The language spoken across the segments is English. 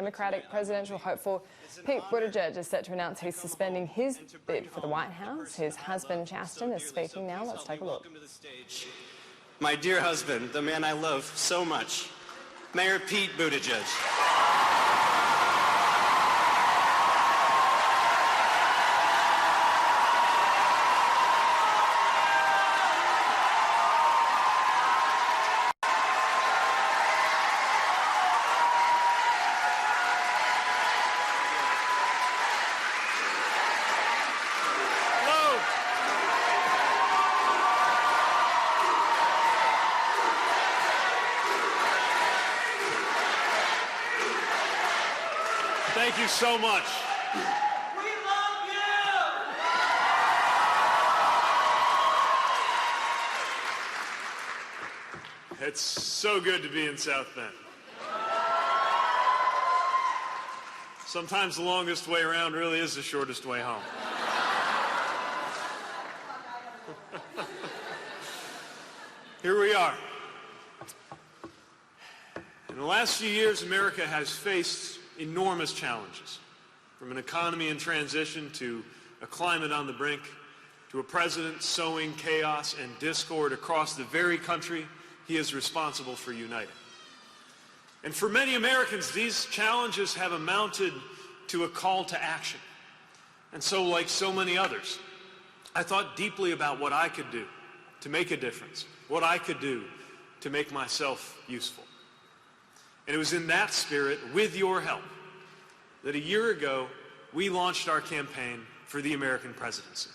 Democratic presidential hopeful Pete Buttigieg is set to announce he's suspending his bid for the White House. His husband, Chasten, is speaking now. Let's take a look. Welcome to the stage, my dear husband, the man I love so much, Mayor Pete Buttigieg. Thank you so much. We love you! It's so good to be in South Bend. Sometimes the longest way around really is the shortest way home. Here we are. In the last few years, America has faced enormous challenges, from an economy in transition to a climate on the brink, to a president sowing chaos and discord across the very country he is responsible for uniting. And for many Americans, these challenges have amounted to a call to action. And so, like so many others, I thought deeply about what I could do to make a difference, what I could do to make myself useful. And it was in that spirit, with your help, that a year ago we launched our campaign for the American presidency.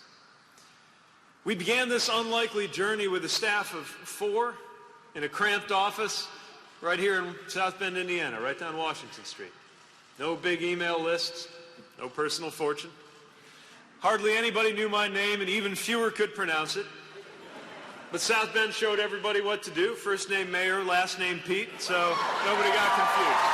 We began this unlikely journey with a staff of 4 in a cramped office right here in South Bend, Indiana, right down Washington Street. No big email lists, no personal fortune. Hardly anybody knew my name, and even fewer could pronounce it. But South Bend showed everybody what to do. First name Mayor, last name Pete, so nobody got confused.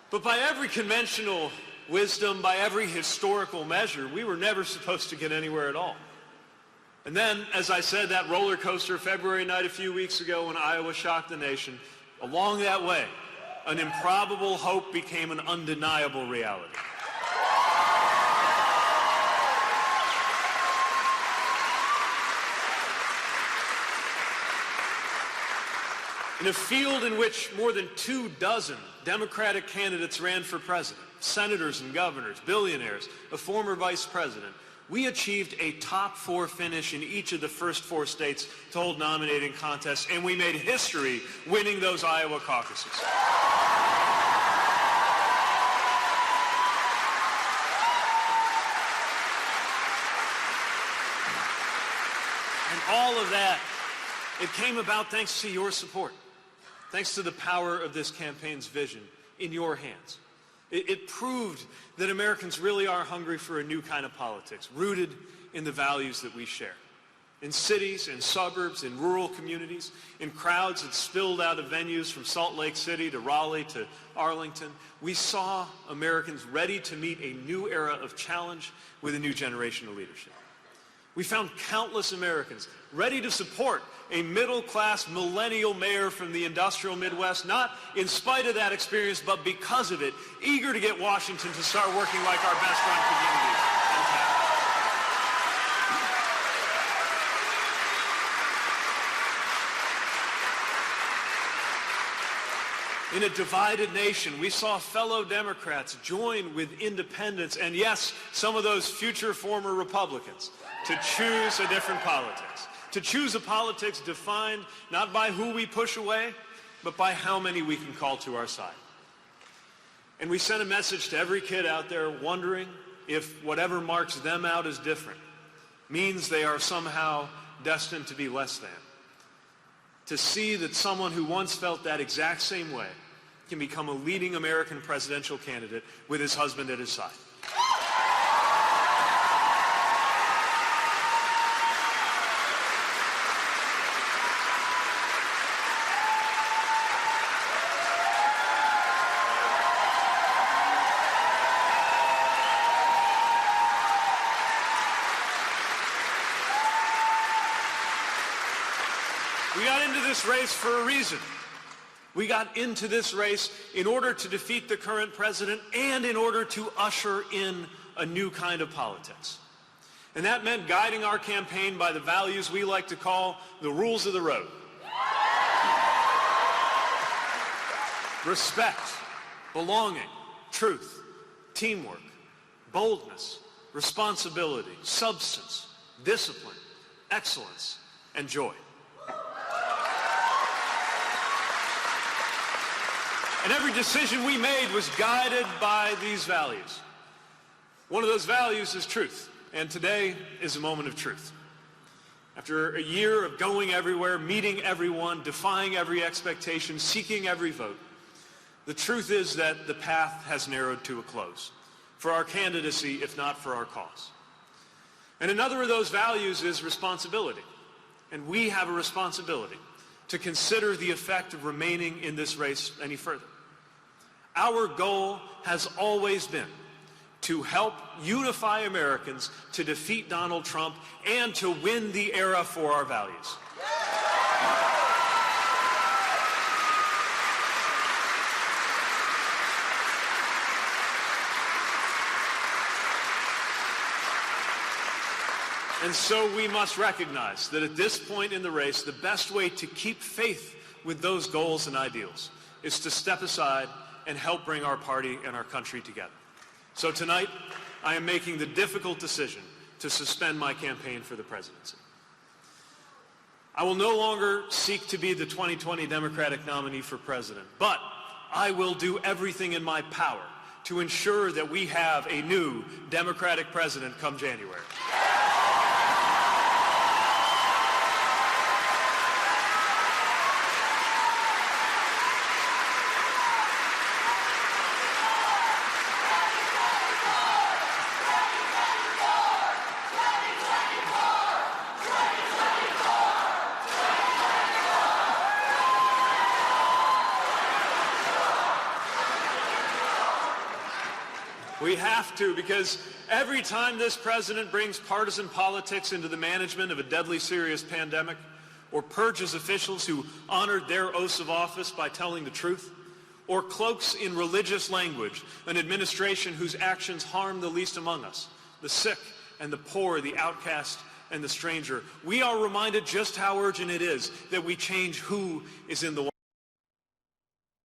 But by every conventional wisdom, by every historical measure, we were never supposed to get anywhere at all. And then, as I said, that roller coaster February night a few weeks ago when Iowa shocked the nation, along that way, an improbable hope became an undeniable reality. In a field in which more than 24 Democratic candidates ran for president, senators and governors, billionaires, a former vice president, we achieved a top 4 finish in each of the first 4 states to hold nominating contests, and we made history winning those Iowa caucuses. And all of that, it came about thanks to your support. Thanks to the power of this campaign's vision in your hands. It proved that Americans really are hungry for a new kind of politics, rooted in the values that we share. In cities, in suburbs, in rural communities, in crowds that spilled out of venues from Salt Lake City to Raleigh to Arlington, we saw Americans ready to meet a new era of challenge with a new generation of leadership. We found countless Americans ready to support a middle-class millennial mayor from the industrial Midwest, not in spite of that experience, but because of it, eager to get Washington to start working like our best-run communities in town. In a divided nation, we saw fellow Democrats join with independents, and yes, some of those future former Republicans, to choose a different politics. To choose a politics defined not by who we push away, but by how many we can call to our side. And we sent a message to every kid out there wondering if whatever marks them out as different means they are somehow destined to be less than. To see that someone who once felt that exact same way can become a leading American presidential candidate with his husband at his side. this race for a reason. We got into this race in order to defeat the current president and in order to usher in a new kind of politics. And that meant guiding our campaign by the values we like to call the rules of the road. Respect, belonging, truth, teamwork, boldness, responsibility, substance, discipline, excellence, and joy. And every decision we made was guided by these values. One of those values is truth, and today is a moment of truth. After a year of going everywhere, meeting everyone, defying every expectation, seeking every vote, the truth is that the path has narrowed to a close for our candidacy, if not for our cause. And another of those values is responsibility. And we have a responsibility to consider the effect of remaining in this race any further. Our goal has always been to help unify Americans to defeat Donald Trump and to win the era for our values. And so we must recognize that at this point in the race, the best way to keep faith with those goals and ideals is to step aside and help bring our party and our country together. So tonight, I am making the difficult decision to suspend my campaign for the presidency. I will no longer seek to be the 2020 Democratic nominee for president, but I will do everything in my power to ensure that we have a new Democratic president come January. We have to, because every time this president brings partisan politics into the management of a deadly serious pandemic, or purges officials who honored their oaths of office by telling the truth, or cloaks in religious language an administration whose actions harm the least among us, the sick and the poor, the outcast and the stranger, we are reminded just how urgent it is that we change who is in the